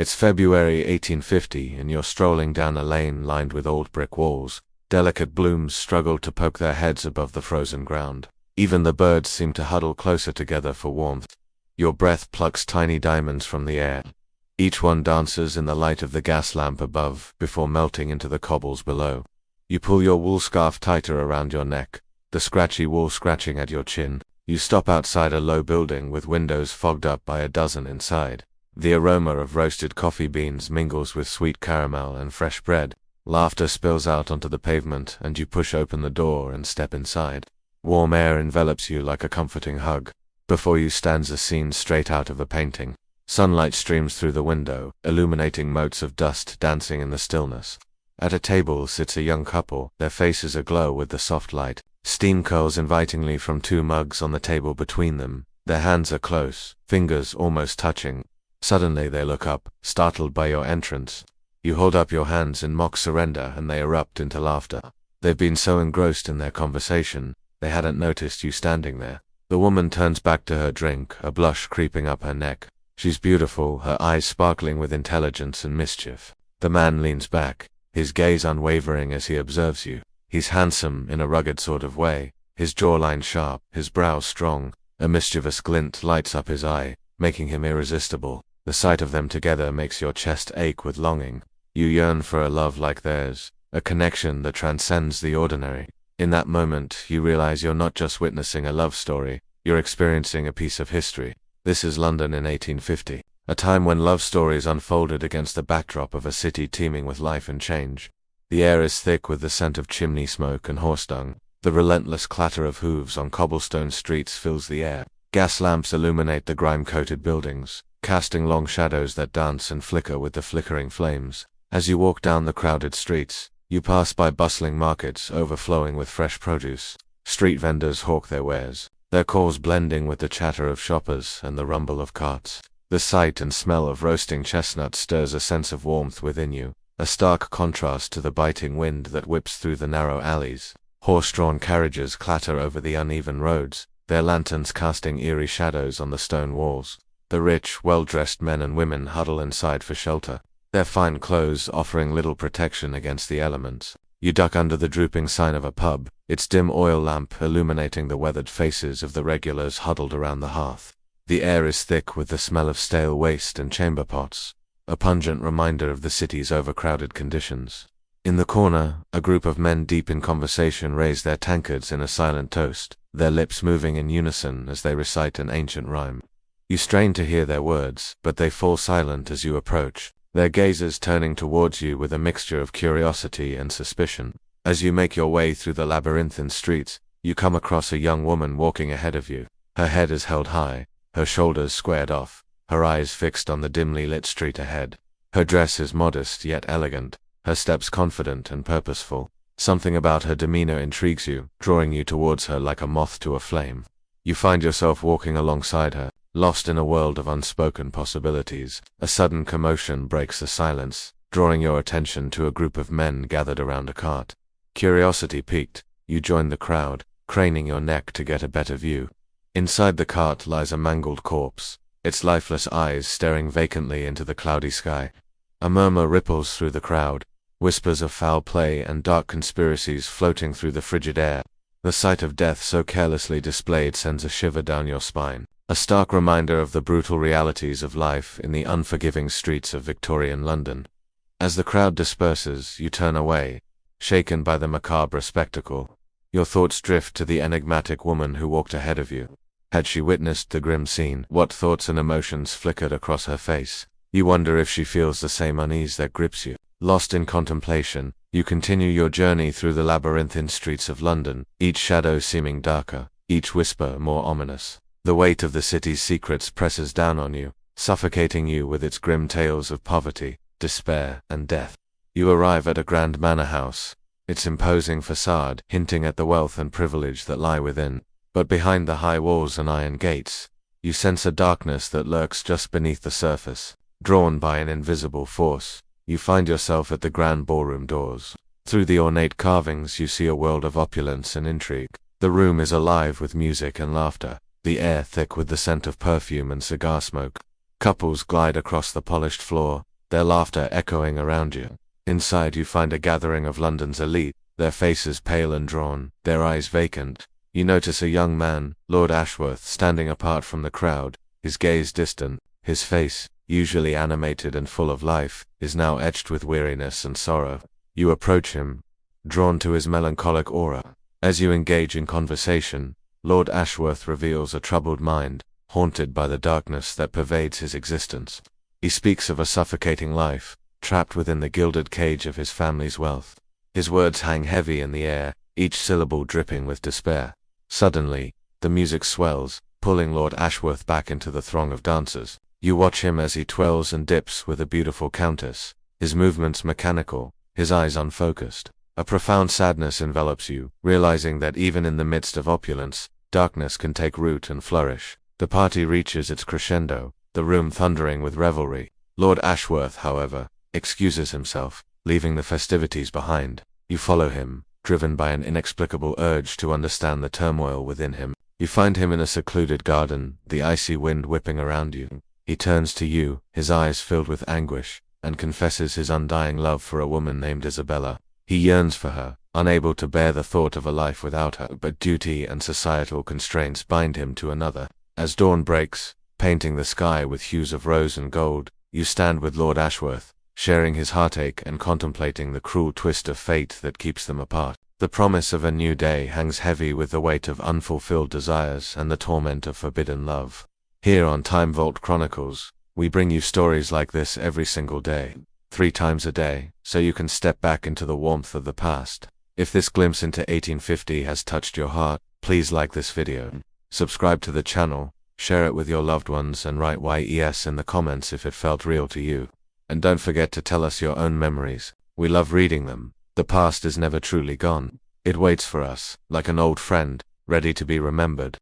It's February 1850, and you're strolling down a lane lined with old brick walls. Delicate blooms struggle to poke their heads above the frozen ground. Even the birds seem to huddle closer together for warmth. Your breath plucks tiny diamonds from the air. Each one dances in the light of the gas lamp above before melting into the cobbles below. You pull your wool scarf tighter around your neck, the scratchy wool scratching at your chin. You stop outside a low building with windows fogged up by a dozen inside. The aroma of roasted coffee beans mingles with sweet caramel and fresh bread. Laughter spills out onto the pavement, and you push open the door and step inside. Warm air envelops you like a comforting hug. Before you stands a scene straight out of a painting. Sunlight streams through the window, illuminating motes of dust dancing in the stillness. At a table sits a young couple, their faces aglow with the soft light. Steam curls invitingly from two mugs on the table between them. Their hands are close, fingers almost touching. Suddenly they look up, startled by your entrance. You hold up your hands in mock surrender and they erupt into laughter. They've been so engrossed in their conversation, they hadn't noticed you standing there. The woman turns back to her drink, a blush creeping up her neck. She's beautiful, her eyes sparkling with intelligence and mischief. The man leans back, his gaze unwavering as he observes you. He's handsome in a rugged sort of way, his jawline sharp, his brow strong. A mischievous glint lights up his eye, making him irresistible. The sight of them together makes your chest ache with longing. You yearn for a love like theirs, a connection that transcends the ordinary. In that moment, you realize you're not just witnessing a love story, you're experiencing a piece of history. This is London in 1850, a time when love stories unfolded against the backdrop of a city teeming with life and change. The air is thick with the scent of chimney smoke and horse dung. The relentless clatter of hooves on cobblestone streets fills the air. Gas lamps illuminate the grime-coated buildings, casting long shadows that dance and flicker with the flickering flames. As you walk down the crowded streets, you pass by bustling markets overflowing with fresh produce. Street vendors hawk their wares, their calls blending with the chatter of shoppers and the rumble of carts. The sight and smell of roasting chestnuts stirs a sense of warmth within you, a stark contrast to the biting wind that whips through the narrow alleys. Horse-drawn carriages clatter over the uneven roads, their lanterns casting eerie shadows on the stone walls. The rich, well-dressed men and women huddle inside for shelter, their fine clothes offering little protection against the elements. You duck under the drooping sign of a pub, its dim oil lamp illuminating the weathered faces of the regulars huddled around the hearth. The air is thick with the smell of stale waste and chamber pots, a pungent reminder of the city's overcrowded conditions. In the corner, a group of men deep in conversation raise their tankards in a silent toast, their lips moving in unison as they recite an ancient rhyme. You strain to hear their words, but they fall silent as you approach, their gazes turning towards you with a mixture of curiosity and suspicion. As you make your way through the labyrinthine streets, you come across a young woman walking ahead of you. Her head is held high, her shoulders squared off, her eyes fixed on the dimly lit street ahead. Her dress is modest yet elegant, her steps confident and purposeful. Something about her demeanor intrigues you, drawing you towards her like a moth to a flame. You find yourself walking alongside her, lost in a world of unspoken possibilities. A sudden commotion breaks the silence, drawing your attention to a group of men gathered around a cart. Curiosity piqued, you join the crowd, craning your neck to get a better view. Inside the cart lies a mangled corpse, its lifeless eyes staring vacantly into the cloudy sky. A murmur ripples through the crowd, whispers of foul play and dark conspiracies floating through the frigid air. The sight of death so carelessly displayed sends a shiver down your spine, a stark reminder of the brutal realities of life in the unforgiving streets of Victorian London. As the crowd disperses, you turn away, shaken by the macabre spectacle. Your thoughts drift to the enigmatic woman who walked ahead of you. Had she witnessed the grim scene? What thoughts and emotions flickered across her face? You wonder if she feels the same unease that grips you. Lost in contemplation, you continue your journey through the labyrinthine streets of London, each shadow seeming darker, each whisper more ominous. The weight of the city's secrets presses down on you, suffocating you with its grim tales of poverty, despair, and death. You arrive at a grand manor house, its imposing facade hinting at the wealth and privilege that lie within. But behind the high walls and iron gates, you sense a darkness that lurks just beneath the surface. Drawn by an invisible force, you find yourself at the grand ballroom doors. Through the ornate carvings you see a world of opulence and intrigue. The room is alive with music and laughter, the air thick with the scent of perfume and cigar smoke. Couples glide across the polished floor, their laughter echoing around you. Inside you find a gathering of London's elite, their faces pale and drawn, their eyes vacant. You notice a young man, Lord Ashworth, standing apart from the crowd, his gaze distant. His face, usually animated and full of life, is now etched with weariness and sorrow. You approach him, drawn to his melancholic aura. As you engage in conversation, Lord Ashworth reveals a troubled mind, haunted by the darkness that pervades his existence. He speaks of a suffocating life, trapped within the gilded cage of his family's wealth. His words hang heavy in the air, each syllable dripping with despair. Suddenly, the music swells, pulling Lord Ashworth back into the throng of dancers. You watch him as he twirls and dips with a beautiful countess, his movements mechanical, his eyes unfocused. A profound sadness envelops you, realizing that even in the midst of opulence, darkness can take root and flourish. The party reaches its crescendo, the room thundering with revelry. Lord Ashworth, however, excuses himself, leaving the festivities behind. You follow him, driven by an inexplicable urge to understand the turmoil within him. You find him in a secluded garden, the icy wind whipping around you. He turns to you, his eyes filled with anguish, and confesses his undying love for a woman named Isabella. He yearns for her, unable to bear the thought of a life without her, but duty and societal constraints bind him to another. As dawn breaks, painting the sky with hues of rose and gold, you stand with Lord Ashworth, sharing his heartache and contemplating the cruel twist of fate that keeps them apart. The promise of a new day hangs heavy with the weight of unfulfilled desires and the torment of forbidden love. Here on Time Vault Chronicles, we bring you stories like this every single day, 3 times a day, so you can step back into the warmth of the past. If this glimpse into 1850 has touched your heart, please like this video, subscribe to the channel, share it with your loved ones, and write YES in the comments if it felt real to you. And don't forget to tell us your own memories. We love reading them. The past is never truly gone. It waits for us, like an old friend, ready to be remembered.